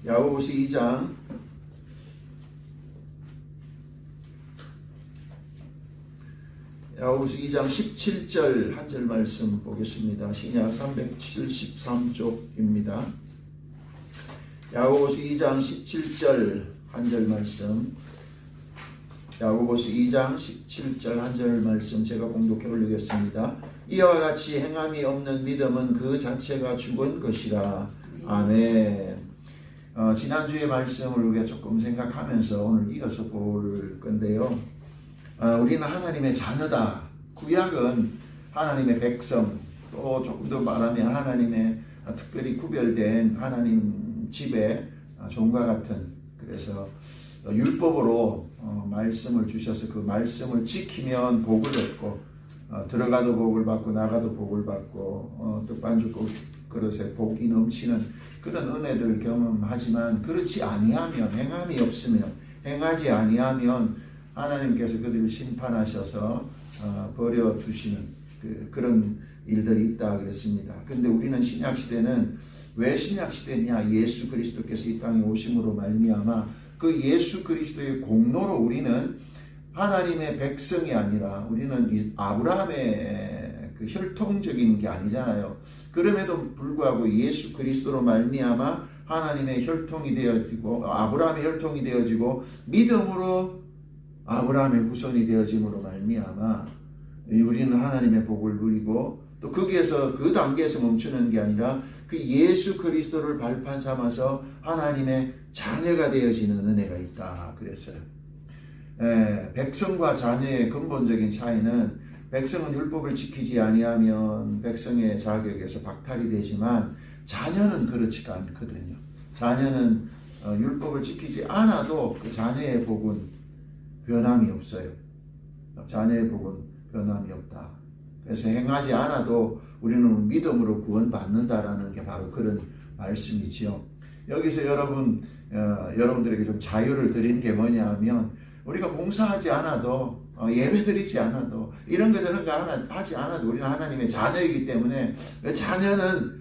야고보서 2장 17절 한 절 말씀 보겠습니다. 신약 373쪽입니다. 야고보서 2장 17절 한 절 말씀, 야고보서 2장 17절 한 절 말씀 제가 공독해 올리겠습니다. 이와 같이 행함이 없는 믿음은 그 자체가 죽은 것이라. 아멘. 지난주의 말씀을 우리가 조금 생각하면서 오늘 이어서 볼 건데요. 우리는 하나님의 자녀다. 구약은 하나님의 백성, 또 조금 더 말하면 하나님의 특별히 구별된 하나님 집의 종과 같은, 그래서 율법으로 말씀을 주셔서 그 말씀을 지키면 복을 얻고, 들어가도 복을 받고 나가도 복을 받고, 떡반죽 그릇에 복이 넘치는 그런 은혜를 경험하지만, 그렇지 아니하면, 행함이 없으면, 행하지 아니하면 하나님께서 그들을 심판하셔서 버려두시는 그런 일들이 있다 그랬습니다. 그런데 우리는 신약시대는 왜 신약시대냐? 예수 그리스도께서 이 땅에 오심으로 말미암아 그 예수 그리스도의 공로로 우리는 하나님의 백성이 아니라, 우리는 아브라함의 그 혈통적인 게 아니잖아요. 그럼에도 불구하고 예수 그리스도로 말미암아 하나님의 혈통이 되어지고, 아브라함의 혈통이 되어지고, 믿음으로 아브라함의 후손이 되어짐으로 말미암아 우리는 하나님의 복을 누리고, 또 거기에서 그 단계에서 멈추는 게 아니라 그 예수 그리스도를 발판 삼아서 하나님의 자녀가 되어지는 은혜가 있다 그랬어요. 백성과 자녀의 근본적인 차이는, 백성은 율법을 지키지 아니하면 백성의 자격에서 박탈이 되지만 자녀는 그렇지가 않거든요. 자녀는 율법을 지키지 않아도 그 자녀의 복은 변함이 없어요. 자녀의 복은 변함이 없다. 그래서 행하지 않아도 우리는 믿음으로 구원받는다라는 게 바로 그런 말씀이지요. 여기서 여러분들에게 좀 자유를 드린 게 뭐냐 하면, 우리가 봉사하지 않아도, 예배 드리지 않아도, 이런 거 저런 거 하지 않아도 우리는 하나님의 자녀이기 때문에 자녀는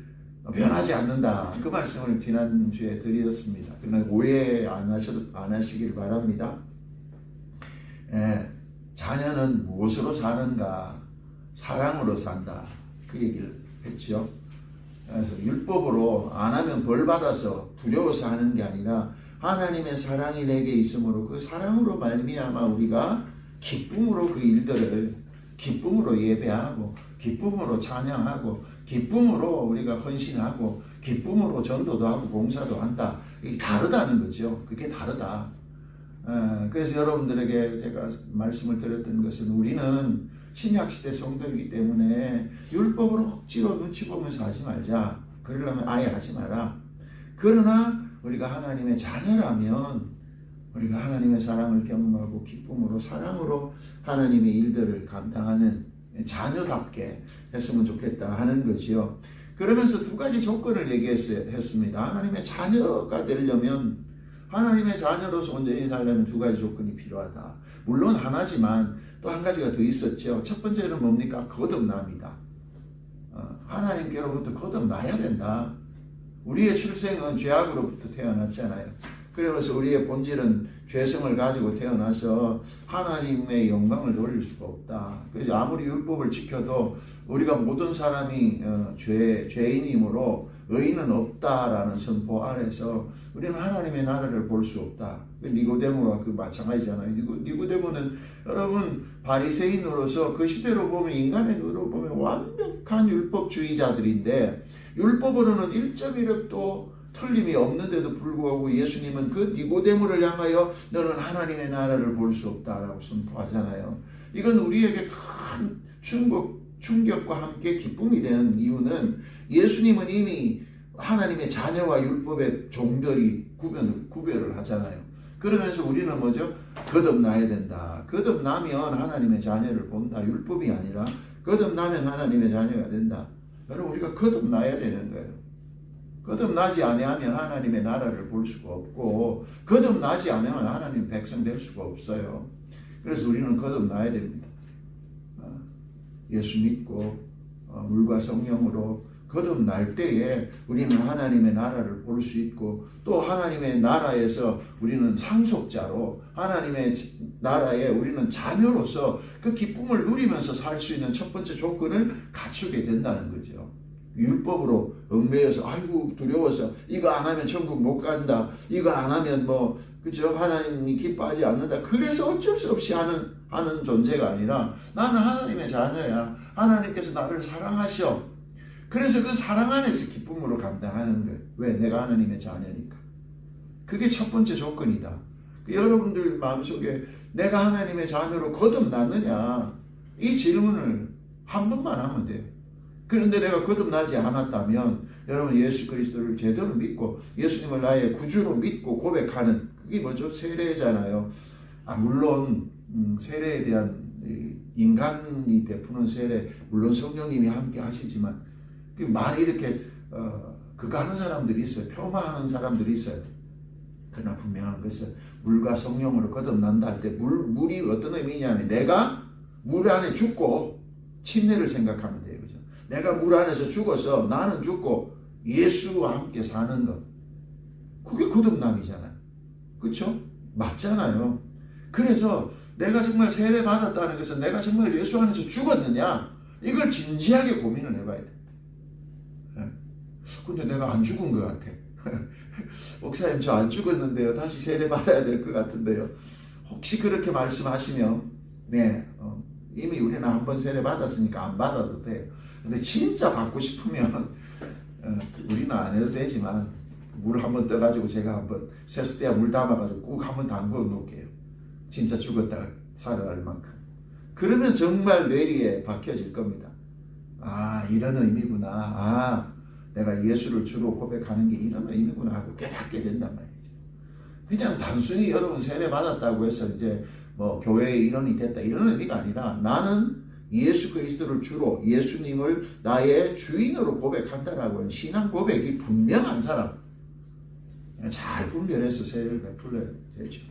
변하지 않는다. 그 말씀을 지난주에 드렸습니다. 그러나 오해 안 하시길 바랍니다. 자녀는 무엇으로 사는가? 사랑으로 산다. 그 얘기를 했죠. 그래서 율법으로 안 하면 벌 받아서 두려워서 하는 게 아니라 하나님의 사랑이 내게 있으므로 그 사랑으로 말미암아 우리가 기쁨으로 그 일들을, 기쁨으로 예배하고, 기쁨으로 찬양하고, 기쁨으로 우리가 헌신하고, 기쁨으로 전도도 하고 봉사도 한다. 이게 다르다는 거죠. 그게 다르다. 그래서 여러분들에게 제가 말씀을 드렸던 것은, 우리는 신약시대 성도이기 때문에 율법으로 억지로 눈치 보면서 하지 말자. 그러려면 아예 하지 마라. 그러나 우리가 하나님의 자녀라면 우리가 하나님의 사랑을 경험하고 기쁨으로, 사랑으로 하나님의 일들을 감당하는 자녀답게 했으면 좋겠다 하는 거지요. 그러면서 두 가지 조건을 얘기했습니다. 하나님의 자녀가 되려면, 하나님의 자녀로서 온전히 살려면 두 가지 조건이 필요하다. 물론 하나지만 또 한 가지가 더 있었죠. 첫 번째는 뭡니까? 거듭남이다. 하나님께로부터 거듭나야 된다. 우리의 출생은 죄악으로부터 태어났잖아요. 그래서 우리의 본질은 죄성을 가지고 태어나서 하나님의 영광을 돌릴 수가 없다. 그래서 아무리 율법을 지켜도 우리가 모든 사람이 죄인이므로 의인은 없다라는 선포 아래서 우리는 하나님의 나라를 볼 수 없다. 니고데모가 그 마찬가지잖아요. 니고데모는 여러분 바리새인으로서 그 시대로 보면, 인간의 눈으로 보면 완벽한 율법주의자들인데, 율법으로는 1.1획도 틀림이 없는데도 불구하고 예수님은 그 니고데모를 향하여 너는 하나님의 나라를 볼 수 없다라고 선포하잖아요. 이건 우리에게 큰 충격과 함께 기쁨이 되는 이유는, 예수님은 이미 하나님의 자녀와 율법의 종들이 구별을 하잖아요. 그러면서 우리는 뭐죠? 거듭나야 된다. 거듭나면 하나님의 자녀를 본다. 율법이 아니라 거듭나면 하나님의 자녀가 된다. 여러분, 우리가 거듭나야 되는 거예요. 거듭나지 아니하면 하나님의 나라를 볼 수가 없고, 거듭나지 않으면 하나님 백성 될 수가 없어요. 그래서 우리는 거듭나야 됩니다. 예수 믿고 물과 성령으로 거듭날 때에 우리는 하나님의 나라를 볼 수 있고 또 하나님의 나라에서 우리는 상속자로 하나님의 나라에 우리는 자녀로서 그 기쁨을 누리면서 살 수 있는 첫 번째 조건을 갖추게 된다는 거죠. 율법으로 얽매여서 아이고 두려워서 이거 안 하면 천국 못 간다. 이거 안 하면 뭐 그죠? 하나님이 기뻐하지 않는다. 그래서 어쩔 수 없이 하는 존재가 아니라 나는 하나님의 자녀야. 하나님께서 나를 사랑하셔. 그래서 그 사랑 안에서 기쁨으로 감당하는 거예요. 왜? 내가 하나님의 자녀니까. 그게 첫 번째 조건이다. 여러분들 마음속에 내가 하나님의 자녀로 거듭났느냐? 이 질문을 한 번만 하면 돼요. 그런데 내가 거듭나지 않았다면 여러분 예수 그리스도를 제대로 믿고 예수님을 나의 구주로 믿고 고백하는 그게 뭐죠? 세례잖아요. 물론 세례에 대한 인간이 베푸는 세례 물론 성령님이 함께 하시지만 많이 이렇게 그거 하는 사람들이 있어요. 폄하하는 사람들이 있어요. 그러나 분명한 것은 물과 성령으로 거듭난다 할 때 물이 어떤 의미냐면 내가 물 안에 죽고 침례를 생각하면 돼요. 그죠? 내가 물 안에서 죽어서 나는 죽고 예수와 함께 사는 것. 그게 거듭남이잖아요. 그렇죠? 맞잖아요. 그래서 내가 정말 세례 받았다는 것은 내가 정말 예수 안에서 죽었느냐 이걸 진지하게 고민을 해봐야 돼. 근데 내가 안 죽은 것 같아. 목사님 저 안 죽었는데요. 다시 세례 받아야 될 것 같은데요. 혹시 그렇게 말씀하시면 네 이미 우리는 한번 세례 받았으니까 안 받아도 돼요. 근데 진짜 받고 싶으면 우리는 안 해도 되지만 물 한번 떠가지고 제가 한번 세숫대야 물 담아가지고 꾹 한번 담궈 놓을게요. 진짜 죽었다가 살아날 만큼. 그러면 정말 뇌리에 박혀질 겁니다. 이런 의미구나. 내가 예수를 주로 고백하는 게 이런 의미구나 하고 깨닫게 된단 말이죠. 그냥 단순히 여러분 세례 받았다고 해서 이제 뭐 교회의 일원이 됐다 이런 의미가 아니라 나는 예수 그리스도를 주로 예수님을 나의 주인으로 고백한다라고 하는 신앙 고백이 분명한 사람 잘 분별해서 세례를 베풀어야 되죠.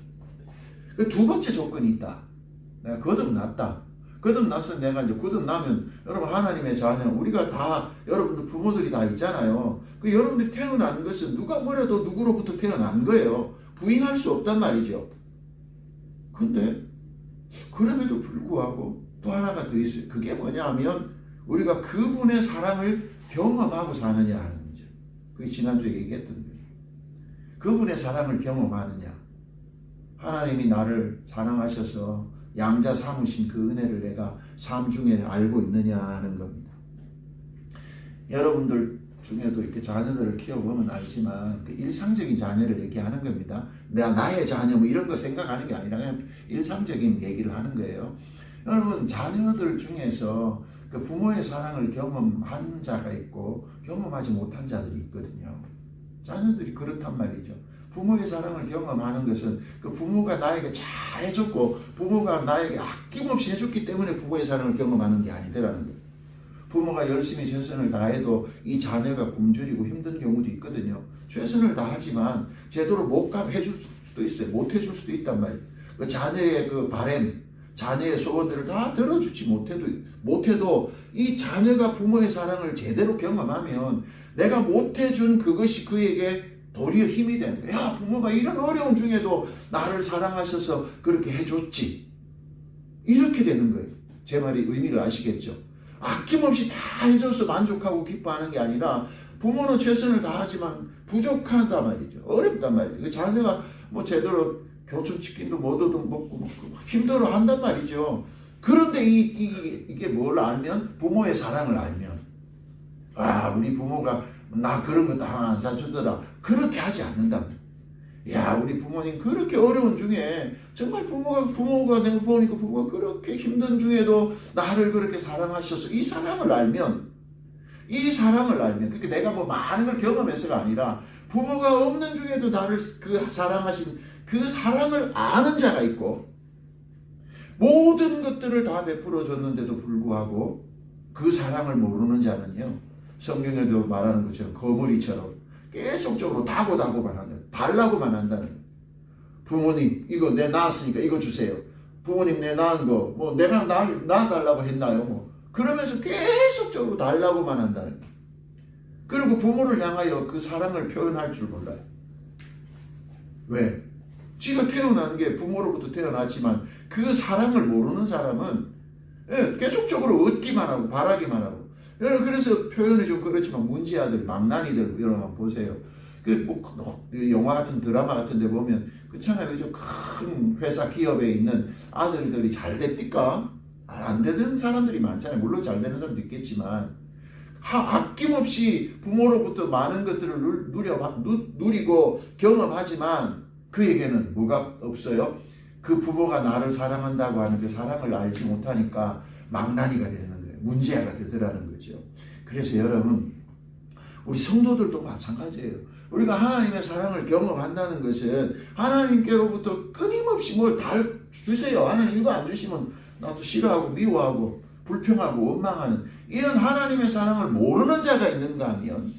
그 두 번째 조건이 있다. 내가 거듭났다. 거듭나서 내가 이제 거듭나면 여러분 하나님의 자녀 우리가 다 여러분들 부모들이 다 있잖아요. 그 여러분들이 태어난 것은 누가 뭐래도 누구로부터 태어난 거예요. 부인할 수 없단 말이죠. 근데 그럼에도 불구하고 또 하나가 더 있어요. 그게 뭐냐 하면 우리가 그분의 사랑을 경험하고 사느냐 하는 문제. 그게 지난주에 얘기했던 거예요. 그분의 사랑을 경험하느냐. 하나님이 나를 사랑하셔서 양자 삼으신 그 은혜를 내가 삶 중에 알고 있느냐 하는 겁니다. 여러분들 중에도 이렇게 자녀들을 키워보면 알지만 그 일상적인 자녀를 얘기하는 겁니다. 내가 나의 자녀 뭐 이런 거 생각하는 게 아니라 그냥 일상적인 얘기를 하는 거예요. 여러분 자녀들 중에서 그 부모의 사랑을 경험한 자가 있고 경험하지 못한 자들이 있거든요. 자녀들이 그렇단 말이죠. 부모의 사랑을 경험하는 것은 그 부모가 나에게 잘 해줬고 부모가 나에게 아낌없이 해줬기 때문에 부모의 사랑을 경험하는 게 아니더라는 거예요. 부모가 열심히 최선을 다해도 이 자녀가 굶주리고 힘든 경우도 있거든요. 최선을 다하지만 제대로 못 해줄 수도 있어요. 못 해줄 수도 있단 말이에요. 그 자녀의 그 바램, 자녀의 소원들을 다 들어주지 못해도 이 자녀가 부모의 사랑을 제대로 경험하면 내가 못해준 그것이 그에게 도리어 힘이 되는 거야. 야, 부모가 이런 어려움 중에도 나를 사랑하셔서 그렇게 해줬지. 이렇게 되는 거예요. 제 말이 의미를 아시겠죠? 아낌없이 다 해줘서 만족하고 기뻐하는 게 아니라 부모는 최선을 다하지만 부족하단 말이죠. 어렵단 말이죠. 그 자녀가 뭐 제대로 교촌치킨도 못 얻어먹고 힘들어 한단 말이죠. 그런데 이게 뭘 알면 부모의 사랑을 알면 우리 부모가 나 그런 거 다 안 사주더라. 그렇게 하지 않는다. 야, 우리 부모님 그렇게 어려운 중에 정말 부모가 내가 보니까 부모가 그렇게 힘든 중에도 나를 그렇게 사랑하셔서 이 사랑을 알면 그러니까 내가 뭐 많은 걸 경험해서가 아니라 부모가 없는 중에도 나를 그 사랑하신 그 사랑을 아는 자가 있고 모든 것들을 다 베풀어 줬는데도 불구하고 그 사랑을 모르는 자는요. 성경에도 말하는 것처럼 거머리처럼 계속적으로 다고만 한다. 달라고만 한다는 거예요. 부모님 이거 내 낳았으니까 이거 주세요. 부모님 내 낳은 거 뭐 내가 낳아달라고 했나요? 뭐 그러면서 계속적으로 달라고만 한다는 거예요. 그리고 부모를 향하여 그 사랑을 표현할 줄 몰라요. 왜? 지가 태어난 게 부모로부터 태어났지만 그 사랑을 모르는 사람은 계속적으로 얻기만 하고 바라기만 하고, 그래서 표현이 좀 그렇지만 문제아들, 망나니들 이런 거 보세요. 영화 같은 드라마 같은 데 보면 그렇잖아요. 큰 회사 기업에 있는 아들들이 잘 됐을까? 안 되는 사람들이 많잖아요. 물론 잘 되는 사람도 있겠지만 아낌없이 부모로부터 많은 것들을 누리고 경험하지만 그에게는 뭐가 없어요? 그 부모가 나를 사랑한다고 하는 그 사랑을 알지 못하니까 망나니가 되는 거예요. 문제아가 되더라는 거죠. 그래서 여러분, 우리 성도들도 마찬가지예요. 우리가 하나님의 사랑을 경험한다는 것은 하나님께로부터 끊임없이 뭘 다 주세요. 하나님 이거 안 주시면 나도 싫어하고 미워하고 불평하고 원망하는 이런 하나님의 사랑을 모르는 자가 있는가 하면,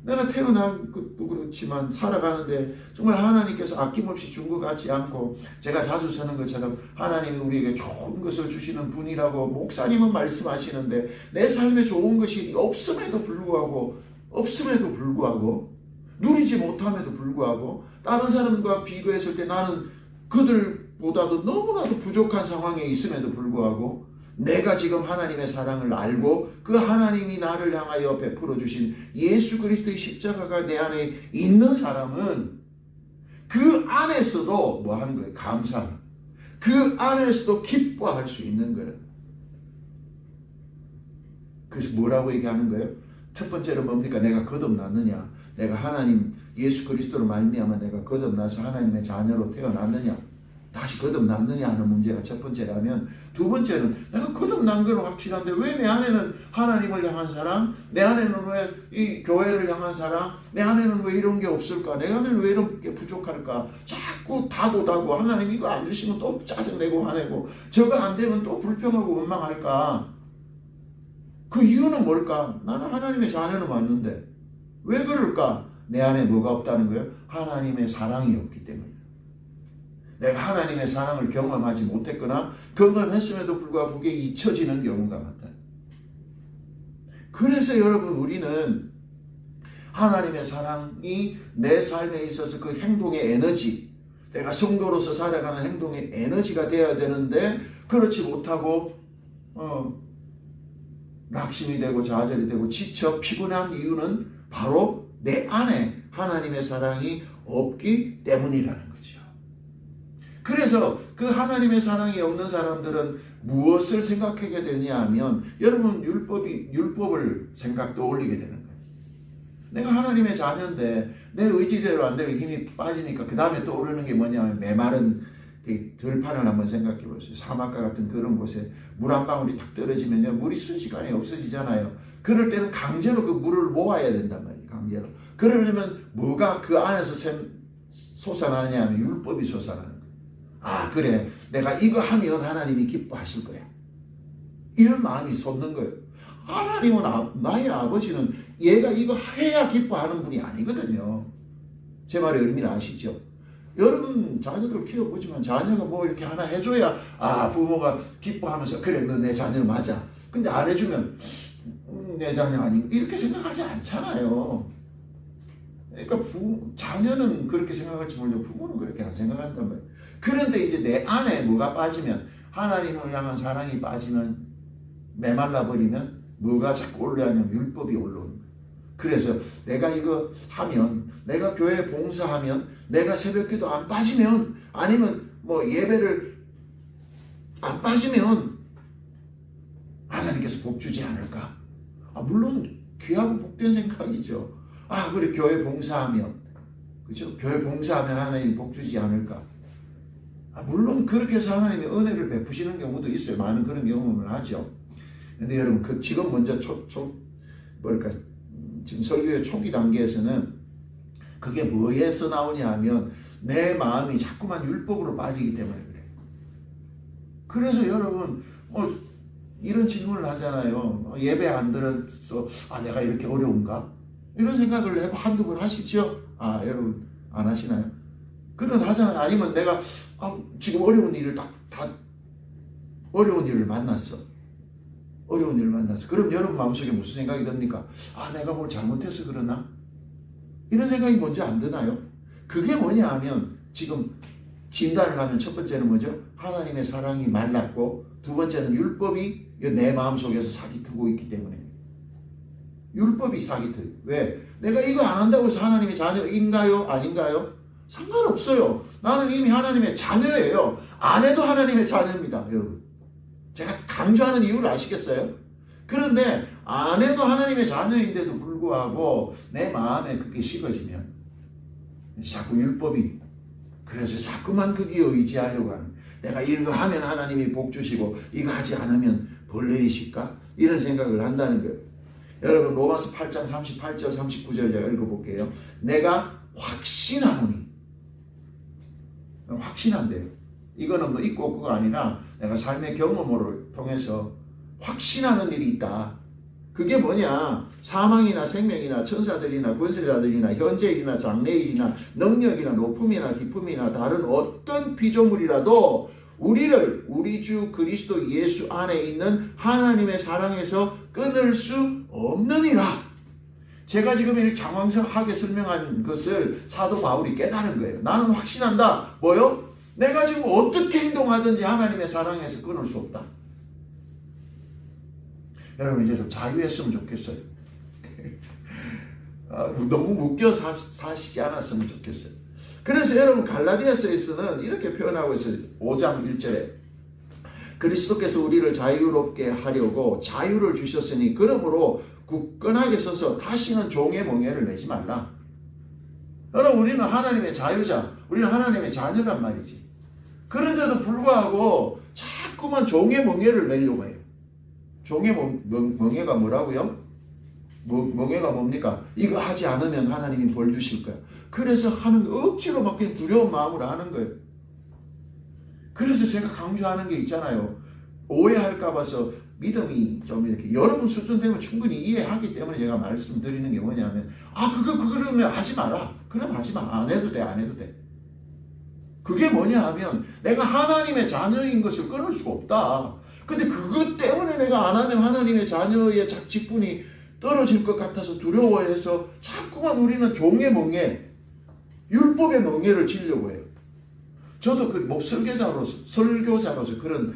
내가 태어난 것도 그렇지만 살아가는데 정말 하나님께서 아낌없이 준 것 같지 않고, 제가 자주 쓰는 것처럼 하나님이 우리에게 좋은 것을 주시는 분이라고 목사님은 말씀하시는데 내 삶에 좋은 것이 없음에도 불구하고 누리지 못함에도 불구하고 다른 사람과 비교했을 때 나는 그들보다도 너무나도 부족한 상황에 있음에도 불구하고 내가 지금 하나님의 사랑을 알고 그 하나님이 나를 향하여 베풀어 주신 예수 그리스도의 십자가가 내 안에 있는 사람은 그 안에서도 뭐 하는 거예요? 감사. 그 안에서도 기뻐할 수 있는 거예요. 그래서 뭐라고 얘기하는 거예요? 첫 번째로 뭡니까? 내가 거듭났느냐? 내가 하나님 예수 그리스도로 말미암아 내가 거듭나서 하나님의 자녀로 태어났느냐? 다시 거듭났느냐 하는 문제가 첫 번째라면, 두 번째는 내가 거듭난 건 확실한데 왜 내 안에는 하나님을 향한 사랑, 내 안에는 왜 이 교회를 향한 사랑, 내 안에는 왜 이런 게 없을까, 내 안에는 왜 이런 게 부족할까, 자꾸 다고 하나님 이거 안 주시면 또 짜증내고 화내고 저거 안 되면 또 불평하고 원망할까. 그 이유는 뭘까? 나는 하나님의 자녀는 맞는데 왜 그럴까? 내 안에 뭐가 없다는 거예요? 하나님의 사랑이 없기 때문에. 내가 하나님의 사랑을 경험하지 못했거나 경험했음에도 불구하고 그게 잊혀지는 경우가 많다. 그래서 여러분, 우리는 하나님의 사랑이 내 삶에 있어서 그 행동의 에너지, 내가 성도로서 살아가는 행동의 에너지가 되어야 되는데 그렇지 못하고 낙심이 되고 좌절이 되고 지쳐 피곤한 이유는 바로 내 안에 하나님의 사랑이 없기 때문이라는 거죠. 그래서 그 하나님의 사랑이 없는 사람들은 무엇을 생각하게 되냐 하면, 여러분, 율법을 생각 떠올리게 되는 거예요. 내가 하나님의 자녀인데 내 의지대로 안 되고 힘이 빠지니까 그 다음에 떠오르는 게 뭐냐면 메마른 들판을 한번 생각해 보세요. 사막과 같은 그런 곳에 물 한 방울이 딱 떨어지면요, 물이 순식간에 없어지잖아요. 그럴 때는 강제로 그 물을 모아야 된단 말이에요. 강제로. 그러려면 뭐가 그 안에서 솟아나느냐 하면 율법이 솟아나는 거예요. 아, 그래, 내가 이거 하면 하나님이 기뻐하실 거야. 이런 마음이 솟는 거예요. 하나님은 나의 아버지는 얘가 이거 해야 기뻐하는 분이 아니거든요. 제 말의 의미를 아시죠? 여러분 자녀들 키워보지만 자녀가 뭐 이렇게 하나 해줘야 부모가 기뻐하면서 그래, 너 내 자녀 맞아. 근데 안 해주면 내 자녀 아닌가 이렇게 생각하지 않잖아요. 그러니까 자녀는 그렇게 생각할지 몰라도 부모는 그렇게 안 생각한단 말이에요. 그런데 이제 내 안에 뭐가 빠지면, 하나님을 향한 사랑이 빠지면, 메말라 버리면 뭐가 자꾸 올라오냐면 율법이 올라오는 거예요. 그래서 내가 이거 하면, 내가 교회 봉사하면, 내가 새벽기도 안 빠지면, 아니면 뭐 예배를 안 빠지면 하나님께서 복 주지 않을까? 물론 귀하고 복된 생각이죠. 그래, 교회 봉사하면, 그죠? 교회 봉사하면 하나님이 복 주지 않을까? 물론 그렇게 해서 하나님이 은혜를 베푸시는 경우도 있어요. 많은 그런 경험을 하죠. 근데 여러분, 지금 먼저 지금 설교의 초기 단계에서는 그게 뭐에서 나오냐 하면 내 마음이 자꾸만 율법으로 빠지기 때문에 그래요. 그래서 여러분, 이런 질문을 하잖아요. 예배 안 들어서 내가 이렇게 어려운가? 이런 생각을 한두 번 하시죠? 여러분 안 하시나요? 그런 하잖아요. 아니면 내가 지금 어려운 일을 어려운 일을 만났어. 어려운 일 만나서. 그럼 여러분 마음속에 무슨 생각이 듭니까? 아, 내가 뭘 잘못해서 그러나? 이런 생각이 먼저 안 드나요? 그게 뭐냐 하면 지금 진단을 하면 첫 번째는 뭐죠? 하나님의 사랑이 말랐고, 두 번째는 율법이 내 마음속에서 사기트고 있기 때문에. 율법이 사기트요. 왜? 내가 이거 안 한다고 해서 하나님의 자녀인가요? 아닌가요? 상관없어요. 나는 이미 하나님의 자녀예요. 안 해도 하나님의 자녀입니다, 여러분. 제가 강조하는 이유를 아시겠어요? 그런데 안 해도 하나님의 자녀인데도 불구하고 내 마음에 그게 식어지면 자꾸 율법이, 그래서 자꾸만 거기에 의지하려고 하는, 내가 이거 하면 하나님이 복 주시고 이거 하지 않으면 벌 내리실까? 이런 생각을 한다는 거예요. 여러분 로마서 8장 38절 39절 제가 읽어볼게요. 내가 확신하노니, 확신한대요. 이거는 뭐 있고 없고가 아니라 내가 삶의 경험을 통해서 확신하는 일이 있다. 그게 뭐냐? 사망이나 생명이나 천사들이나 권세자들이나 현재일이나 장래일이나 능력이나 높음이나 기쁨이나 다른 어떤 피조물이라도 우리를 우리 주 그리스도 예수 안에 있는 하나님의 사랑에서 끊을 수 없느니라. 제가 지금 이렇게 장황하게 설명한 것을 사도 바울이 깨달은 거예요. 나는 확신한다. 뭐요? 내가 지금 어떻게 행동하든지 하나님의 사랑에서 끊을 수 없다. 여러분 이제 좀 자유했으면 좋겠어요. 너무 묶여 사시지 않았으면 좋겠어요. 그래서 여러분 갈라디아서에서는 이렇게 표현하고 있어요. 5장 1절에 그리스도께서 우리를 자유롭게 하려고 자유를 주셨으니 그러므로 굳건하게 서서 다시는 종의 멍에를 내지 말라. 여러분 우리는 하나님의 자유자, 우리는 하나님의 자녀란 말이지. 그런데도 불구하고 자꾸만 종의 멍에를 내려고 해요. 종의 멍에가 뭐라고요? 멍에가 뭡니까? 이거 하지 않으면 하나님이 벌 주실 거야. 그래서 하는 거, 억지로 막 그냥 두려운 마음으로 하는 거예요. 그래서 제가 강조하는 게 있잖아요. 오해할까 봐서 믿음이 좀 이렇게 여러분 수준 되면 충분히 이해하기 때문에 제가 말씀드리는 게 뭐냐면, 그러면 하지 마라. 그럼 하지 마. 안 해도 돼. 안 해도 돼. 그게 뭐냐 하면 내가 하나님의 자녀인 것을 끊을 수가 없다. 근데 그것 때문에 내가 안 하면 하나님의 자녀의 직분이 떨어질 것 같아서 두려워해서 자꾸만 우리는 종의 멍에, 율법의 멍에를 지려고 해요. 저도 설교자로서 그런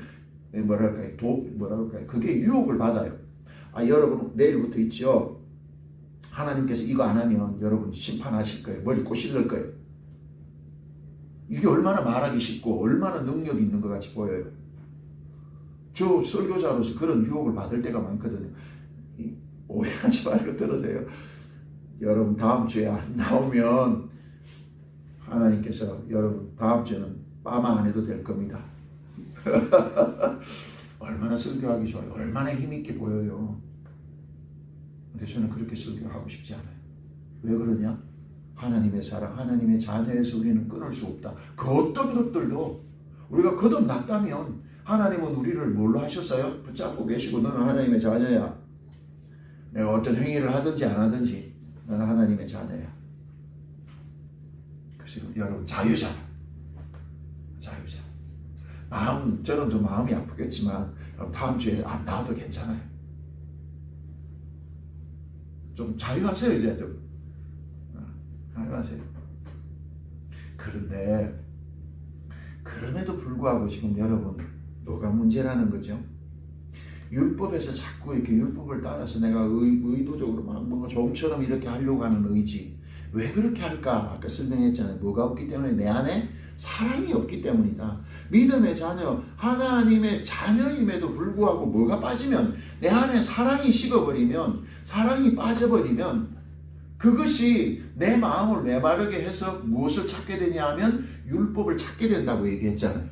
그게 유혹을 받아요. 여러분 내일부터 있죠. 하나님께서 이거 안 하면 여러분 심판하실 거예요. 머리 꼬실릴 거예요. 이게 얼마나 말하기 쉽고 얼마나 능력 있는 것 같이 보여요. 저 설교자로서 그런 유혹을 받을 때가 많거든요. 오해하지 말고 들으세요. 여러분 다음 주에 안 나오면 하나님께서 여러분 다음 주에는 빠마 안 해도 될 겁니다. 얼마나 설교하기 좋아요. 얼마나 힘있게 보여요. 근데 저는 그렇게 설교하고 싶지 않아요. 왜 그러냐? 하나님의 사랑, 하나님의 자녀에서 우리는 끊을 수 없다. 그 어떤 것들도 우리가 거듭났다면 하나님은 우리를 뭘로 하셨어요? 붙잡고 계시고 너는 하나님의 자녀야. 내가 어떤 행위를 하든지 안 하든지 너는 하나님의 자녀야. 그래서 여러분 자유자. 저는 좀 마음이 아프겠지만 다음 주에 안 나와도 괜찮아요. 좀 자유하세요. 이제 좀 자유하세요. 그런데 그럼에도 불구하고 지금 여러분 뭐가 문제라는 거죠? 율법에서 자꾸 이렇게 율법을 따라서 내가 의도적으로 막 뭔가 좀처럼 이렇게 하려고 하는 의지. 왜 그렇게 할까? 아까 설명했잖아요. 뭐가 없기 때문에 내 안에 사랑이 없기 때문이다. 믿음의 자녀, 하나님의 자녀임에도 불구하고 뭐가 빠지면 내 안에 사랑이 식어버리면, 사랑이 빠져버리면 그것이 내 마음을 메마르게 해서 무엇을 찾게 되냐 하면 율법을 찾게 된다고 얘기했잖아요.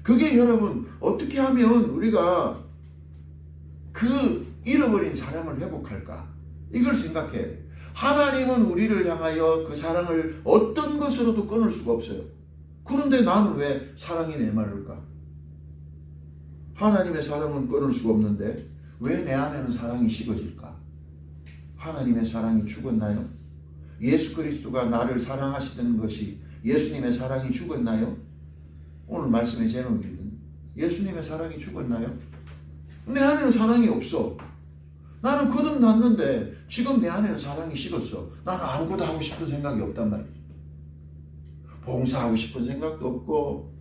그게 여러분 어떻게 하면 우리가 그 잃어버린 사랑을 회복할까? 이걸 생각해야 돼요. 하나님은 우리를 향하여 그 사랑을 어떤 것으로도 끊을 수가 없어요. 그런데 나는 왜 사랑이 메마를까? 하나님의 사랑은 끊을 수가 없는데 왜 내 안에는 사랑이 식어질까? 하나님의 사랑이 죽었나요? 예수 그리스도가 나를 사랑하시던 것이 예수님의 사랑이 죽었나요? 오늘 말씀의 제목은 예수님의 사랑이 죽었나요? 내 안에는 사랑이 없어. 나는 거듭났는데 지금 내 안에는 사랑이 식었어. 나는 아무것도 하고 싶은 생각이 없단 말이야. 봉사하고 싶은 생각도 없고,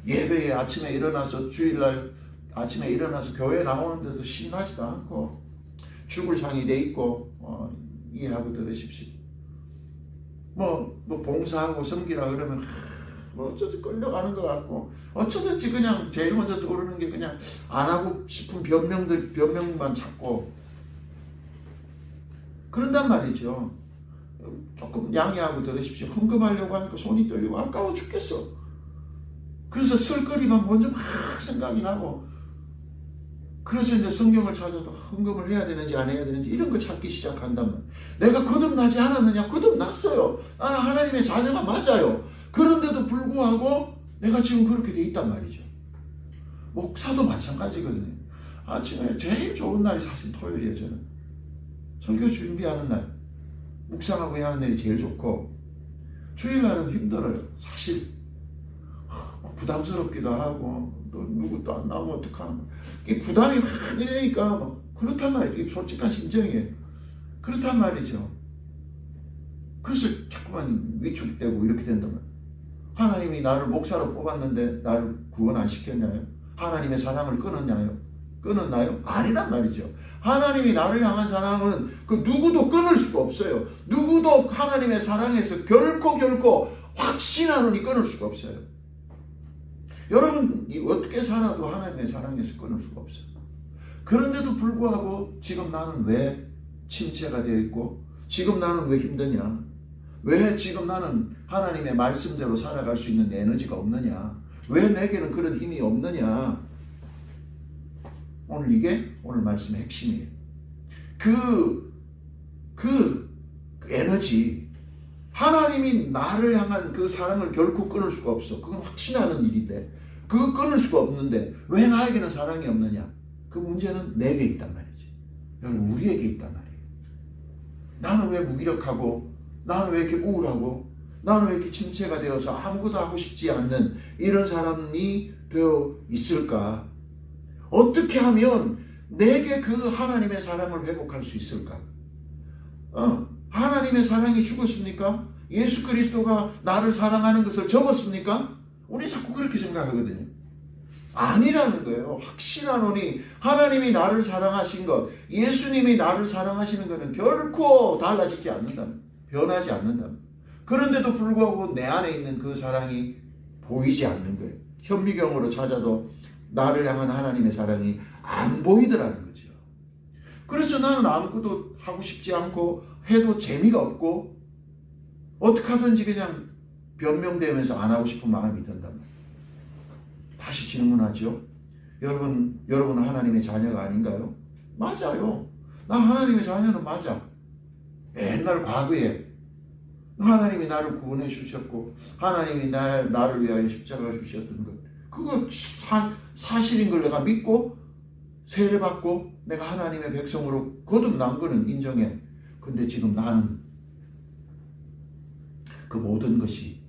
예배에 아침에 일어나서 주일날 아침에 일어나서 교회 나오는데도 신나지도 않고, 죽을 상이 돼 있고, 이해하고 들으십시오. 뭐 봉사하고 섬기라 그러면 어쩌지 끌려가는 것 같고, 어쩌든지 그냥 제일 먼저 떠오르는 게 그냥 안 하고 싶은 변명만 찾고 그런단 말이죠. 조금 양해하고 들으십시오. 헌금하려고 하니까 손이 떨리고 아까워 죽겠어. 그래서 쓸거리만 먼저 막 생각이 나고, 그래서 이제 성경을 찾아도 헌금을 해야 되는지 안 해야 되는지 이런 거 찾기 시작한단 말이에요. 내가 거듭나지 않았느냐? 거듭났어요. 나는 하나님의 자녀가 맞아요. 그런데도 불구하고 내가 지금 그렇게 돼 있단 말이죠. 목사도 마찬가지거든요. 아침에 제일 좋은 날이 사실 토요일이에요. 저는 설교 준비하는 날, 묵상하고 하는 날이 제일 좋고, 주일날은 힘들어요. 사실 부담스럽기도 하고, 또 누구 또 안 나오면 어떡하나, 이 부담이 확 되니까 막 그렇단 말이에요. 이게 솔직한 심정이에요. 그렇단 말이죠. 그래서 자꾸만 위축되고 이렇게 된단 말이에요. 하나님이 나를 목사로 뽑았는데 나를 구원 안 시켰냐요? 하나님의 사랑을 끊었나요? 아니란 말이죠. 하나님이 나를 향한 사랑은 그 누구도 끊을 수가 없어요. 누구도 하나님의 사랑에서 결코 확신하노니 끊을 수가 없어요. 여러분 어떻게 살아도 하나님의 사랑에서 끊을 수가 없어요. 그런데도 불구하고 지금 나는 왜 침체가 되어 있고, 지금 나는 왜 힘드냐, 왜 지금 나는 하나님의 말씀대로 살아갈 수 있는 에너지가 없느냐, 왜 내게는 그런 힘이 없느냐. 이게 오늘 말씀의 핵심이에요. 그 에너지, 하나님이 나를 향한 그 사랑을 결코 끊을 수가 없어. 그건 확신하는 일인데, 그거 끊을 수가 없는데 왜 나에게는 사랑이 없느냐? 그 문제는 내게 있단 말이지. 여러분, 우리에게 있단 말이에요. 나는 왜 무기력하고, 나는 왜 이렇게 우울하고, 나는 왜 이렇게 침체가 되어서 아무것도 하고 싶지 않는 이런 사람이 되어 있을까? 어떻게 하면 내게 그 하나님의 사랑을 회복할 수 있을까? 하나님의 사랑이 죽었습니까? 예수 그리스도가 나를 사랑하는 것을 접었습니까? 우리 자꾸 그렇게 생각하거든요. 아니라는 거예요. 확신하노니 하나님이 나를 사랑하신 것, 예수님이 나를 사랑하시는 것은 결코 달라지지 않는다. 변하지 않는다. 그런데도 불구하고 내 안에 있는 그 사랑이 보이지 않는 거예요. 현미경으로 찾아도 나를 향한 하나님의 사랑이 안 보이더라는 거죠. 그래서 나는 아무것도 하고 싶지 않고 해도 재미가 없고 어떻게 하든지 그냥 변명되면서 안 하고 싶은 마음이 든단 말이에요. 다시 질문하죠. 여러분은 하나님의 자녀가 아닌가요? 맞아요. 나 하나님의 자녀는 맞아. 옛날 과거에 하나님이 나를 구원해 주셨고, 하나님이 나를 위하여 십자가 주셨던 것, 그거 사실인 걸 내가 믿고 세례받고 내가 하나님의 백성으로 거듭난 거는 인정해. 근데 지금 나는 그 모든 것이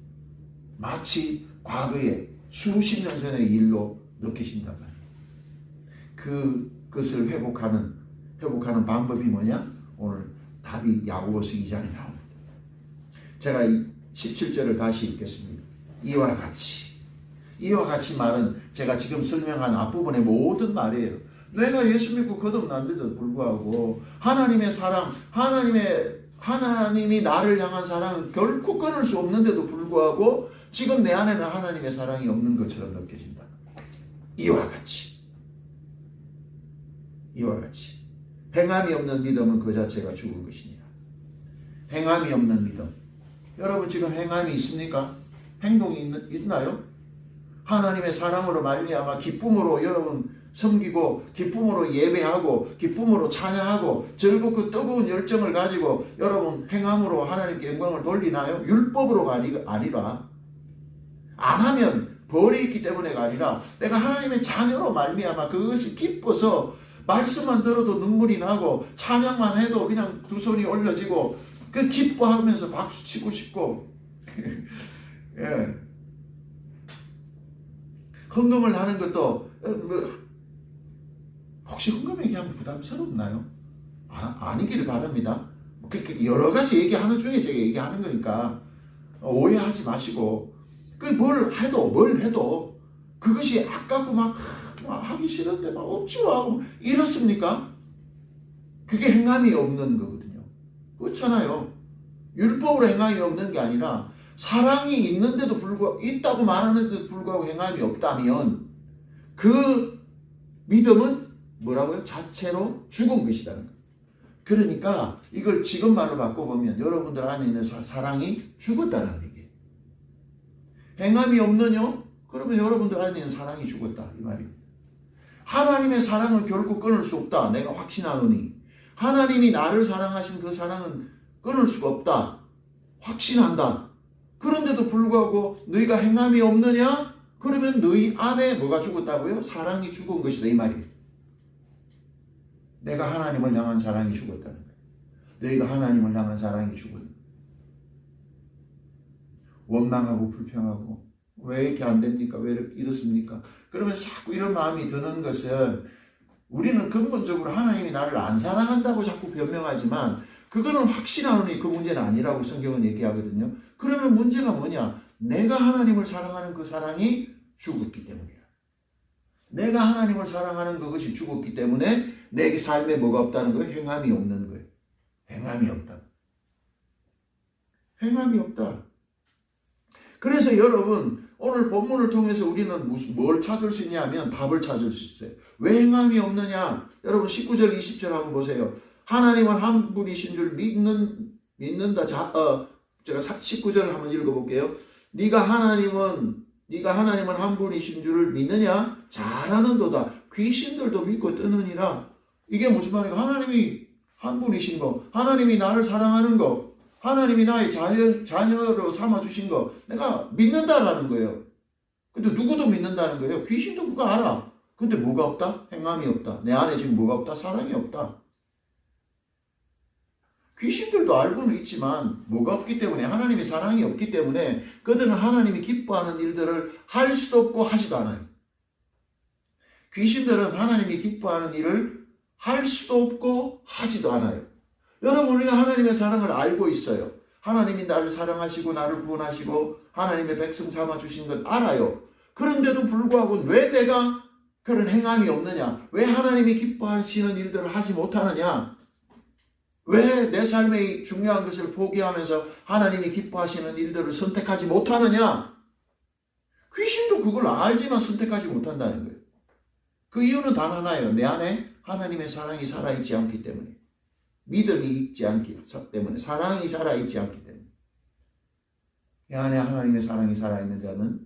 마치 과거에 수십 년 전의 일로 느껴진단 말이에요. 그것을 회복하는 방법이 뭐냐? 오늘 답이 야고보서 2장에 나옵니다. 제가 17절을 다시 읽겠습니다. 이와 같이 말은 제가 지금 설명한 앞부분의 모든 말이에요. 내가 예수 믿고 거듭난데도 불구하고 하나님의 사랑, 하나님이 나를 향한 사랑은 결코 끊을 수 없는데도 불구하고 지금 내 안에는 하나님의 사랑이 없는 것처럼 느껴진다. 이와 같이 행함이 없는 믿음은 그 자체가 죽은 것이니라. 행함이 없는 믿음. 여러분 지금 행함이 있습니까? 행동이 있나요? 하나님의 사랑으로 말미암아 기쁨으로 여러분 섬기고, 기쁨으로 예배하고, 기쁨으로 찬양하고, 즐겁고 뜨거운 열정을 가지고 여러분 행함으로 하나님께 영광을 돌리나요? 율법으로가 아니라, 안 하면 벌이 있기 때문에가 아니라 내가 하나님의 자녀로 말미암아 그것이 기뻐서 말씀만 들어도 눈물이 나고 찬양만 해도 그냥 두 손이 올려지고 그 기뻐하면서 박수 치고 싶고 예. 헌금을 하는 것도 혹시 헌금 얘기하면 부담스럽나요? 아니기를 바랍니다. 그렇게 여러 가지 얘기하는 중에 제가 얘기하는 거니까 오해하지 마시고, 뭘 해도 그것이 아깝고 막 하기 싫은데 막 억지로 하고 이렇습니까? 그게 행함이 없는 거거든요. 그렇잖아요. 율법으로 행함이 없는 게 아니라 사랑이 있는데도 불구하고, 있다고 말하는데도 불구하고 행함이 없다면 그 믿음은 뭐라고요? 자체로 죽은 것이라는 거예요. 그러니까 이걸 지금 말로 바꿔보면 여러분들 안에 있는 사랑이 죽었다는 얘기예요. 행함이 없느냐? 그러면 여러분들 안에 있는 사랑이 죽었다 이 말입니다. 하나님의 사랑을 결코 끊을 수 없다 내가 확신하노니, 하나님이 나를 사랑하신 그 사랑은 끊을 수가 없다 확신한다. 그런데도 불구하고 너희가 행함이 없느냐? 그러면 너희 안에 뭐가 죽었다고요? 사랑이 죽은 것이다 이 말이에요. 내가 하나님을 향한 사랑이 죽었다는 거예요. 너희가 하나님을 향한 사랑이 죽었다. 원망하고 불평하고 왜 이렇게 안 됩니까? 왜 이렇습니까? 그러면 자꾸 이런 마음이 드는 것은, 우리는 근본적으로 하나님이 나를 안 사랑한다고 자꾸 변명하지만 그거는 확신하노니 그 문제는 아니라고 성경은 얘기하거든요. 그러면 문제가 뭐냐? 내가 하나님을 사랑하는 그 사랑이 죽었기 때문이야. 내가 하나님을 사랑하는 그것이 죽었기 때문에 내 삶에 뭐가 없다는 거예요? 행함이 없는 거예요. 행함이 없다. 행함이 없다. 그래서 여러분, 오늘 본문을 통해서 우리는 뭘 찾을 수 있냐면 답을 찾을 수 있어요. 왜 행함이 없느냐? 여러분 19절 20절 한번 보세요. 하나님은 한 분이신 줄 믿는다. 제가 19절 한번 읽어볼게요. 네가 하나님은 한 분이신 줄을 믿느냐? 잘하는도다. 귀신들도 믿고 뜨느니라. 이게 무슨 말이에요? 하나님이 한 분이신 거, 하나님이 나를 사랑하는 거, 하나님이 나의 자녀로 삼아주신 거 내가 믿는다라는 거예요. 근데 누구도 믿는다는 거예요. 귀신도 그거 알아. 근데 뭐가 없다? 행함이 없다. 내 안에 지금 뭐가 없다? 사랑이 없다. 귀신들도 알고는 있지만 뭐가 없기 때문에, 하나님의 사랑이 없기 때문에 그들은 하나님이 기뻐하는 일들을 할 수도 없고 하지도 않아요. 귀신들은 하나님이 기뻐하는 일을 할 수도 없고 하지도 않아요. 여러분, 우리가 하나님의 사랑을 알고 있어요. 하나님이 나를 사랑하시고 나를 구원하시고 하나님의 백성 삼아주신 건 알아요. 그런데도 불구하고 왜 내가 그런 행함이 없느냐? 왜 하나님이 기뻐하시는 일들을 하지 못하느냐? 왜 내 삶의 중요한 것을 포기하면서 하나님이 기뻐하시는 일들을 선택하지 못하느냐? 귀신도 그걸 알지만 선택하지 못한다는 거예요. 그 이유는 단 하나예요. 내 안에 하나님의 사랑이 살아있지 않기 때문에. 믿음이 있지 않기 때문에. 사랑이 살아있지 않기 때문에. 내 안에 하나님의 사랑이 살아있는 자는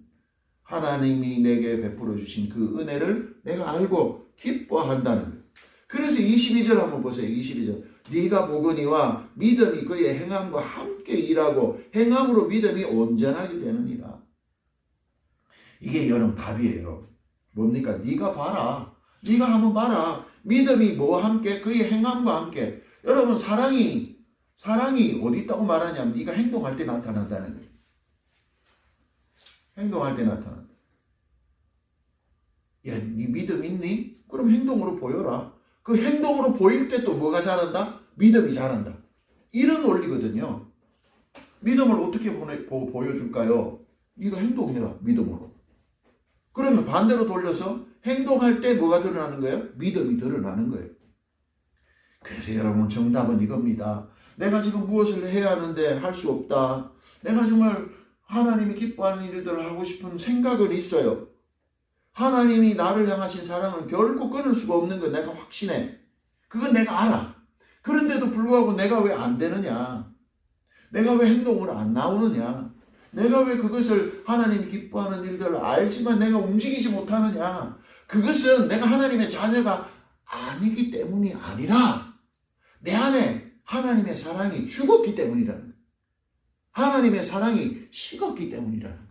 하나님이 내게 베풀어 주신 그 은혜를 내가 알고 기뻐한다는 거예요. 그래서 22절 한번 보세요. 22절. 네가 보거니와 믿음이 그의 행함과 함께 일하고 행함으로 믿음이 온전하게 되느니라. 이게 여러분 답이에요. 뭡니까? 네가 봐라. 네가 한번 봐라. 믿음이 뭐와 함께? 그의 행함과 함께. 여러분, 사랑이 어디 있다고 말하냐면 네가 행동할 때 나타난다는 거예요. 행동할 때 나타난다. 야, 네 믿음 있니? 그럼 행동으로 보여라. 그 행동으로 보일 때 또 뭐가 자란다? 믿음이 자란다. 이런 원리거든요. 믿음을 어떻게 보여줄까요? 네가 행동해라. 믿음으로. 그러면 반대로 돌려서 행동할 때 뭐가 드러나는 거예요? 믿음이 드러나는 거예요. 그래서 여러분, 정답은 이겁니다. 내가 지금 무엇을 해야 하는데 할 수 없다. 내가 정말 하나님이 기뻐하는 일들을 하고 싶은 생각은 있어요. 하나님이 나를 향하신 사랑은 결코 끊을 수가 없는 거 내가 확신해. 그건 내가 알아. 그런데도 불구하고 내가 왜 안 되느냐? 내가 왜 행동으로 안 나오느냐? 내가 왜 그것을 하나님이 기뻐하는 일들을 알지만 내가 움직이지 못하느냐? 그것은 내가 하나님의 자녀가 아니기 때문이 아니라 내 안에 하나님의 사랑이 죽었기 때문이라는 거예요. 하나님의 사랑이 식었기 때문이라는 거예요.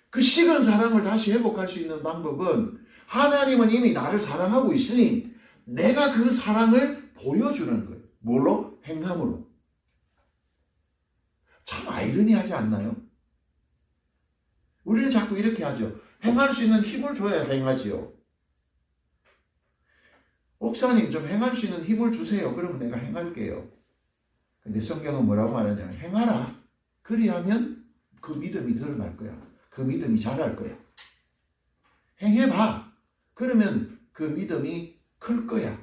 그 식은 사랑을 다시 회복할 수 있는 방법은 하나님은 이미 나를 사랑하고 있으니 내가 그 사랑을 보여주는 거예요. 뭘로? 행함으로. 참 아이러니하지 않나요? 우리는 자꾸 이렇게 하죠. 행할 수 있는 힘을 줘야 행하지요. 목사님 좀 행할 수 있는 힘을 주세요. 그러면 내가 행할게요. 근데 성경은 뭐라고 말하냐면 행하라. 그리하면 그 믿음이 드러날 거야. 그 믿음이 자랄 거야. 행해봐. 그러면 그 믿음이 클 거야.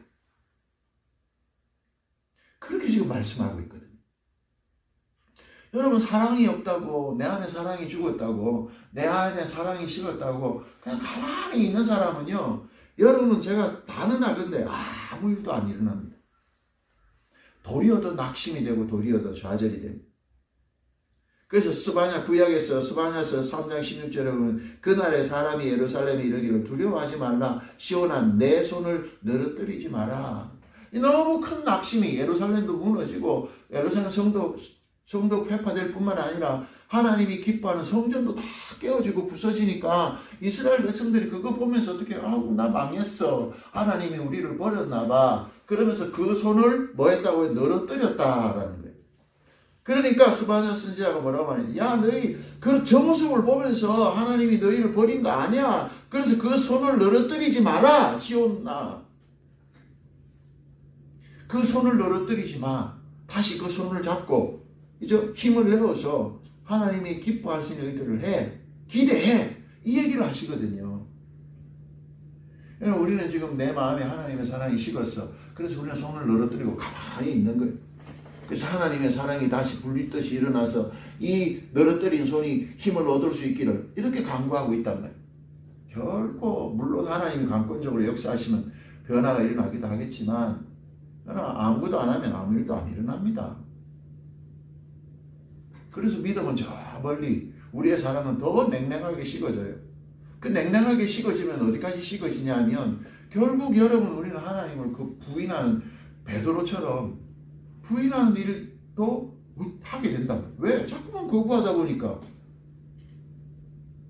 그렇게 지금 말씀하고 있거든요. 여러분 사랑이 없다고, 내 안에 사랑이 죽었다고, 내 안에 사랑이 식었다고 그냥 가만히 있는 사람은요, 여러분 제가 단언하건대 아무 일도 안 일어납니다. 도리어 더 낙심이 되고 도리어 더 좌절이 됩니다. 그래서 스바냐 구약에서 스바냐서 3장 16절에 보면 그날에 사람이 예루살렘에 이르기를 두려워하지 말라. 시온아 내 손을 늘어뜨리지 마라. 너무 큰 낙심이, 예루살렘도 무너지고 예루살렘 성도 회파될 뿐만 아니라 하나님이 기뻐하는 성전도 다 깨어지고 부서지니까 이스라엘 백성들이 그거 보면서 어떻게, 아우 나 망했어, 하나님이 우리를 버렸나 봐, 그러면서 그 손을 뭐 했다고? 늘어뜨렸다라는 거예요. 그러니까 스바냐 선지자가 뭐라고 하냐, 야 너희 저 모습을 보면서 하나님이 너희를 버린 거 아니야. 그래서 그 손을 늘어뜨리지 마라. 시온아 그 손을 늘어뜨리지 마. 다시 그 손을 잡고 이제 힘을 내어서 하나님이 기뻐하시는 일들을 해. 기대해. 이 얘기를 하시거든요. 우리는 지금 내 마음에 하나님의 사랑이 식었어. 그래서 우리는 손을 늘어뜨리고 가만히 있는 거예요. 그래서 하나님의 사랑이 다시 불리듯이 일어나서 이 늘어뜨린 손이 힘을 얻을 수 있기를 이렇게 간구하고 있단 말이에요. 결코 물론 하나님이 강권적으로 역사하시면 변화가 일어나기도 하겠지만 아무것도 안 하면 아무 일도 안 일어납니다. 그래서 믿음은 저 멀리, 우리의 사랑은 더 냉랭하게 식어져요. 그 냉랭하게 식어지면 어디까지 식어지냐 하면 결국 여러분 우리는 하나님을 그 부인하는 베드로처럼 부인하는 일도 하게 된다. 왜? 자꾸만 거부하다 보니까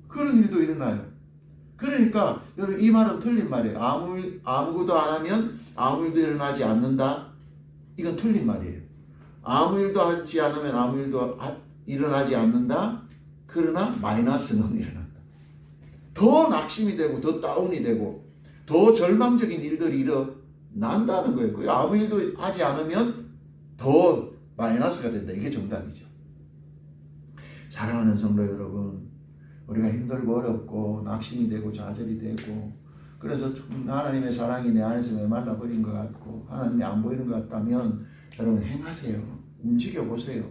그런 일도 일어나요. 그러니까 여러분 이 말은 틀린 말이에요. 아무것도 안 하면 아무 일도 일어나지 않는다. 이건 틀린 말이에요. 아무 일도 하지 않으면 아무 일도 일어나지 않는다. 그러나 마이너스는 일어난다. 더 낙심이 되고 더 다운이 되고 더 절망적인 일들이 일어난다는 거예요. 아무 일도 하지 않으면 더 마이너스가 된다. 이게 정답이죠. 사랑하는 성도 여러분, 우리가 힘들고 어렵고 낙심이 되고 좌절이 되고 그래서 하나님의 사랑이 내 안에서 메말라 버린 것 같고 하나님이 안 보이는 것 같다면 여러분 행하세요. 움직여 보세요.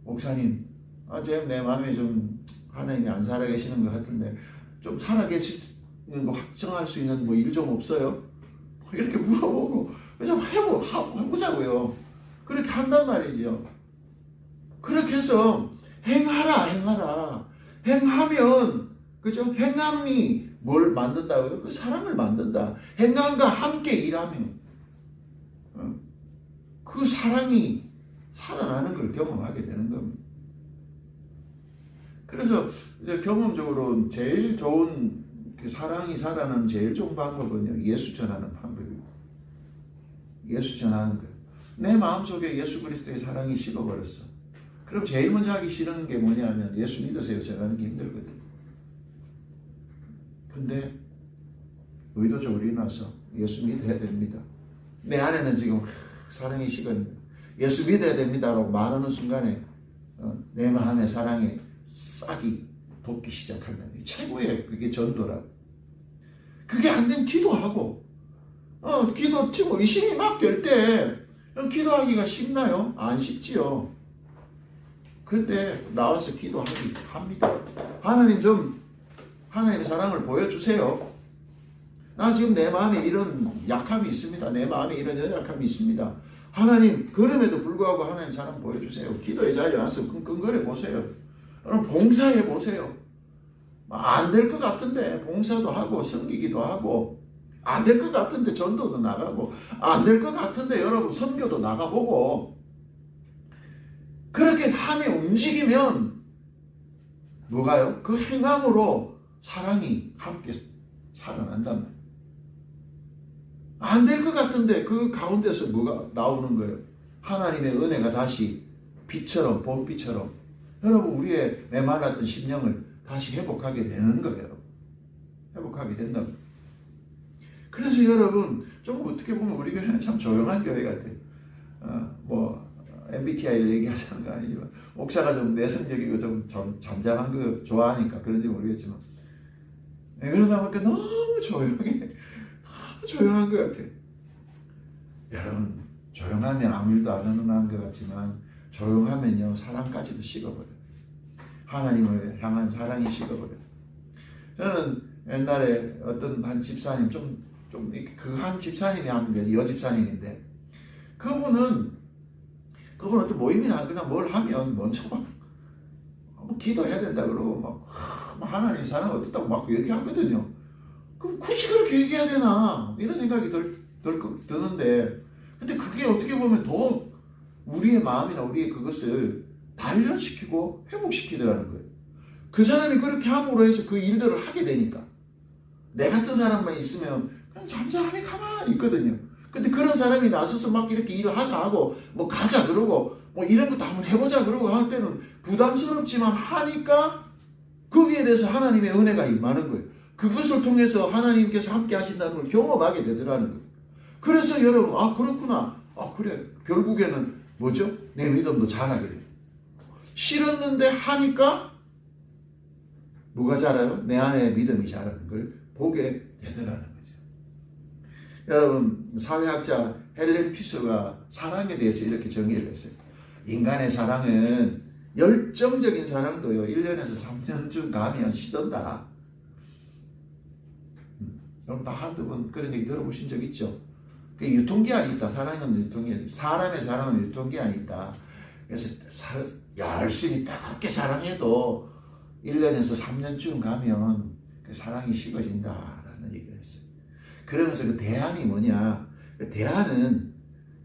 목사님, 지금 내 마음에 좀 하나님이 안 살아계시는 것 같은데 좀 살아계시는 거 확정할 수 있는 뭐 일 좀 없어요? 이렇게 물어보고 좀 해보자고요. 그렇게 한단 말이죠. 그렇게 해서 행하라. 행하면, 그죠? 행함이 뭘 만든다고요? 그 사랑을 만든다. 행함과 함께 일하면 그 사랑이 살아나는 걸 경험하게 되는 겁니다. 그래서 이제 경험적으로 제일 좋은 그 사랑이 살아나는 제일 좋은 방법은요, 예수 전하는 방법입니다. 예수 전하는 거예요. 내 마음속에 예수 그리스도의 사랑이 식어버렸어. 그럼 제일 먼저 하기 싫은 게 뭐냐면 예수 믿으세요 전하는 게 힘들거든요. 근데 의도적으로 일어나서 예수 믿어야 됩니다. 내 안에는 지금 사랑이 식었는데 예수 믿어야 됩니다라고 말하는 순간에 내 마음의 사랑에 싹이 돋기 시작하면 최고의 그게 전도라고. 그게 안 되면 기도하고 기도 지금 의심이 막 될 때 기도하기가 쉽나요? 안 쉽지요. 그런데 나와서 기도하기 합니다. 하나님 좀 하나님의 사랑을 보여주세요. 나 지금 내 마음에 이런 약함이 있습니다. 내 마음에 이런 연약함이 있습니다. 하나님, 그럼에도 불구하고 하나님 사랑 보여주세요. 기도의 자리에 와서 끙끙거려 보세요. 여러분 봉사해 보세요. 안 될 것 같은데 봉사도 하고 섬기기도 하고 안 될 것 같은데 전도도 나가고 안 될 것 같은데 여러분 선교도 나가보고 그렇게 함에 움직이면 뭐가요? 그 행함으로 사랑이 함께 살아난단 말이에요. 안 될 것 같은데 그 가운데서 뭐가 나오는 거예요? 하나님의 은혜가 다시 빛처럼 봄비처럼 여러분 우리의 메말랐던 심령을 다시 회복하게 되는 거예요. 회복하게 된다면 그래서 여러분 좀 어떻게 보면 우리 교회는 참 조용한 교회 같아요. 뭐 MBTI를 얘기하자는 거 아니지만 목사가 좀 내성적이고 좀 잠잠한 거 좋아하니까 그런지 모르겠지만 그러다 보니까 너무 조용해. 너무 조용한 것 같아요. 여러분 조용하면 아무 일도 안 하는 것 같지만 조용하면요 사랑까지도 식어버려요. 하나님을 향한 사랑이 식어버려요. 저는 옛날에 어떤 한 집사님 그 한 집사님이 한 여집사님인데 그분은 어떤 모임이나 그냥 뭘 하면 먼저 막 기도해야 된다 그러고 막 하나님 사랑 어떻다고 막 얘기하거든요. 그럼 굳이 그렇게 얘기해야 되나 이런 생각이 드는데 근데 그게 어떻게 보면 더 우리의 마음이나 우리의 그것을 단련시키고 회복시키더라는 거예요. 그 사람이 그렇게 함으로 해서 그 일들을 하게 되니까 내 같은 사람만 있으면 그냥 잠잠히 가만히 있거든요. 근데 그런 사람이 나서서 막 이렇게 일을 하자 하고 뭐 가자 그러고 뭐 이런 것도 한번 해보자 그러고 할 때는 부담스럽지만 하니까 거기에 대해서 하나님의 은혜가 임하는 거예요. 그것을 통해서 하나님께서 함께 하신다는 걸 경험하게 되더라는 거예요. 그래서 여러분 그렇구나. 그래 결국에는 뭐죠? 내 믿음도 자라게 돼요. 싫었는데 하니까 뭐가 자라요? 내 안에 믿음이 자라는 걸 보게 되더라는 거죠. 여러분 사회학자 헬렌 피서가 사랑에 대해서 이렇게 정의를 했어요. 인간의 사랑은 열정적인 사랑도요 1년에서 3년쯤 가면 시든다. 여러분 다 한두 번 그런 얘기 들어보신 적 있죠? 그 유통기한이 있다. 사랑은 유통기한, 사람의 사랑은 유통기한이 있다. 그래서 열심히 뜨겁게 사랑해도 1년에서 3년쯤 가면 그 사랑이 식어진다라는 얘기를 했어요. 그러면서 그 대안이 뭐냐? 그 대안은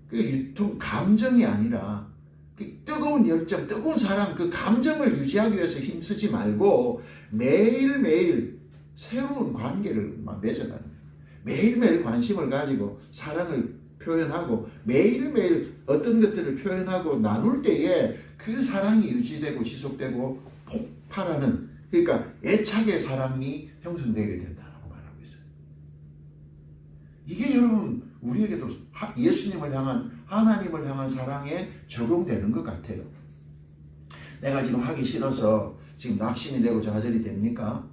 그 유통 감정이 아니라 그 뜨거운 열정, 뜨거운 사랑, 그 감정을 유지하기 위해서 힘쓰지 말고 매일매일 새로운 관계를 맺어가는 거예요. 매일매일 관심을 가지고 사랑을 표현하고 매일매일 어떤 것들을 표현하고 나눌 때에 그 사랑이 유지되고 지속되고 폭발하는, 그러니까 애착의 사랑이 형성되게 된다고 말하고 있어요. 이게 여러분 우리에게도 예수님을 향한, 하나님을 향한 사랑에 적용되는 것 같아요. 내가 지금 하기 싫어서 지금 낙심이 되고 좌절이 됩니까?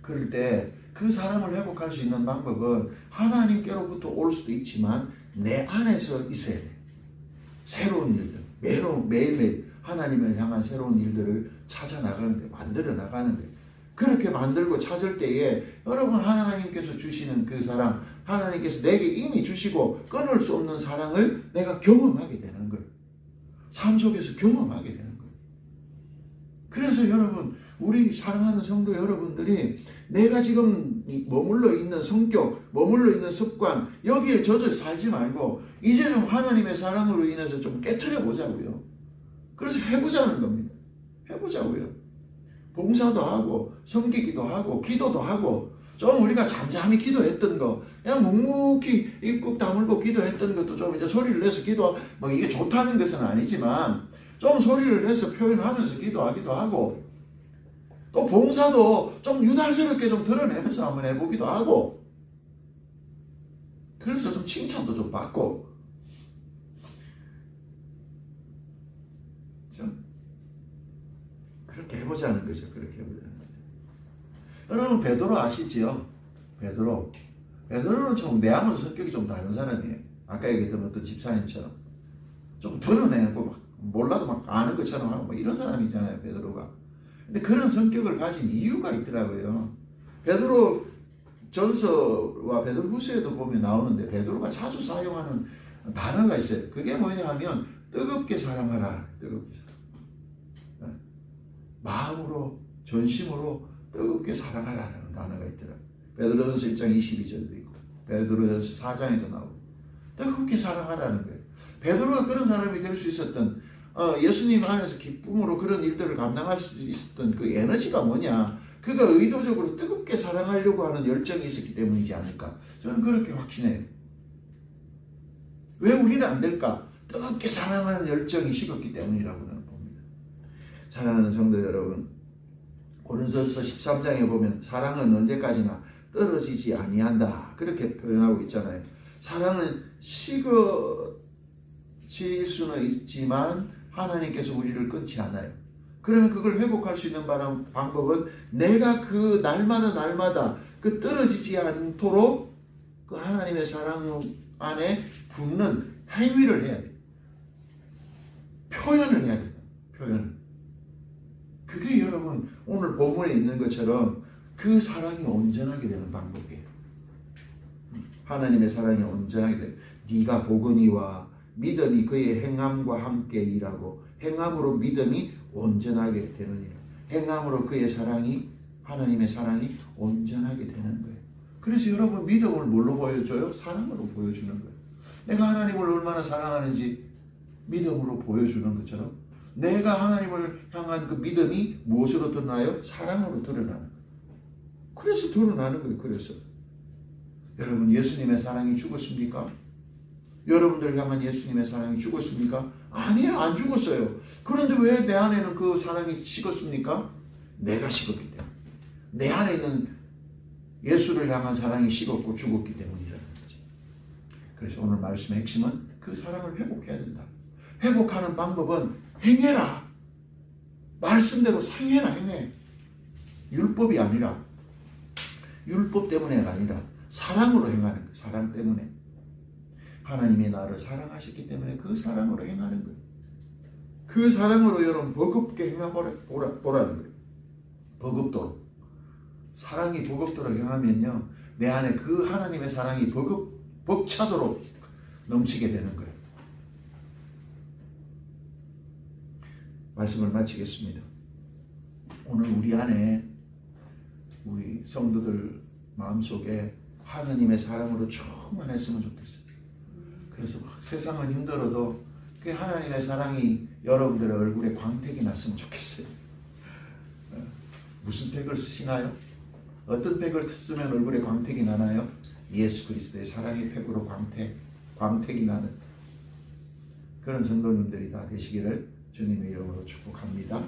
그럴 때 그 사람을 회복할 수 있는 방법은 하나님께로부터 올 수도 있지만 내 안에서 있어야 돼요. 새로운 일들, 매일매일 하나님을 향한 새로운 일들을 찾아 나가는데, 만들어 나가는데, 그렇게 만들고 찾을 때에 여러분 하나님께서 주시는 그 사랑, 하나님께서 내게 이미 주시고 끊을 수 없는 사랑을 내가 경험하게 되는 거예요. 삶 속에서 경험하게 되는 거예요. 그래서 여러분, 우리 사랑하는 성도 여러분들이 내가 지금 머물러 있는 성격, 머물러 있는 습관, 여기에 젖어 살지 말고 이제 좀 하나님의 사랑으로 인해서 좀 깨트려 보자고요. 그래서 해보자는 겁니다. 해보자고요. 봉사도 하고 섬기기도 하고 기도도 하고, 좀 우리가 잠잠히 기도했던 거, 그냥 묵묵히 입국 다물고 기도했던 것도 좀 이제 소리를 내서 뭐 이게 좋다는 것은 아니지만 좀 소리를 내서 표현하면서 기도하기도 하고, 또 봉사도 좀 유달스럽게 좀 드러내면서 한번 해보기도 하고, 그래서 좀 칭찬도 좀 받고, 좀 그렇게 해보자는 거죠. 그렇게 해보자는 거죠. 여러분 베드로 아시지요? 베드로는 좀 내하고는 성격이 좀 다른 사람이에요. 아까 얘기했던 어떤 집사님처럼 좀 드러내고 막 몰라도 막 아는 것처럼 하고 뭐 이런 사람이잖아요, 베드로가. 근데 그런 성격을 가진 이유가 있더라고요. 베드로 전서와 베드로 후서에도 보면 나오는데 베드로가 자주 사용하는 단어가 있어요. 그게 뭐냐 하면 뜨겁게 사랑하라. 뜨겁게 사랑. 마음으로, 전심으로 뜨겁게 사랑하라는 단어가 있더라고요. 베드로전서 1장 22절도 있고 베드로전서 4장에도 나오고 뜨겁게 사랑하라는 거예요. 베드로가 그런 사람이 될 수 있었던, 예수님 안에서 기쁨으로 그런 일들을 감당할 수 있었던 그 에너지가 뭐냐? 그가 의도적으로 뜨겁게 사랑하려고 하는 열정이 있었기 때문이지 않을까? 저는 그렇게 확신해요. 왜 우리는 안 될까? 뜨겁게 사랑하는 열정이 식었기 때문이라고 저는 봅니다. 사랑하는 성도 여러분, 고린도서 13장에 보면 사랑은 언제까지나 떨어지지 아니한다. 그렇게 표현하고 있잖아요. 사랑은 식어질 수는 있지만 하나님께서 우리를 끊지 않아요. 그러면 그걸 회복할 수 있는 방법은 내가 그 날마다 그 떨어지지 않도록 그 하나님의 사랑 안에 붙는 행위를 해야 돼요. 표현을 해야 돼요. 표현. 그게 여러분 오늘 본문에 있는 것처럼 그 사랑이 온전하게 되는 방법이에요. 하나님의 사랑이 온전하게 돼요. 네가 보거니와 믿음이 그의 행함과 함께 일하고 행함으로 믿음이 온전하게 되느니라. 행함으로 그의 사랑이 하나님의 사랑이 온전하게 되는 거예요. 그래서 여러분 믿음을 뭘로 보여줘요? 사랑으로 보여주는 거예요. 내가 하나님을 얼마나 사랑하는지 믿음으로 보여주는 것처럼 내가 하나님을 향한 그 믿음이 무엇으로 드러나요? 사랑으로 드러나는 거예요. 그래서 드러나는 거예요. 그래서 여러분 예수님의 사랑이 죽었습니까? 여러분들 향한 예수님의 사랑이 죽었습니까? 아니에요. 안 죽었어요. 그런데 왜 내 안에는 그 사랑이 식었습니까? 내가 식었기 때문에. 내 안에 있는 예수를 향한 사랑이 식었고 죽었기 때문이라는 거지. 그래서 오늘 말씀의 핵심은 그 사랑을 회복해야 된다. 회복하는 방법은 행해라. 말씀대로 행해라. 행해. 율법이 아니라 율법 때문에가 아니라 사랑으로 행하는 거예요. 사랑 때문에. 하나님이 나를 사랑하셨기 때문에 그 사랑으로 행하는 거예요. 그 사랑으로 여러분 버겁게 행해보라는 거예요. 버겁도록. 사랑이 버겁도록 행하면요. 내 안에 그 하나님의 사랑이 벅차도록 넘치게 되는 거예요. 말씀을 마치겠습니다. 오늘 우리 안에 우리 성도들 마음속에 하나님의 사랑으로 충만했으면 좋겠어요. 그래서 세상은 힘들어도 그 하나님의 사랑이 여러분들의 얼굴에 광택이 났으면 좋겠어요. 무슨 팩을 쓰시나요? 어떤 팩을 쓰면 얼굴에 광택이 나나요? 예수 그리스도의 사랑의 팩으로 광택이 나는 그런 성도님들이 다 되시기를 주님의 이름으로 축복합니다.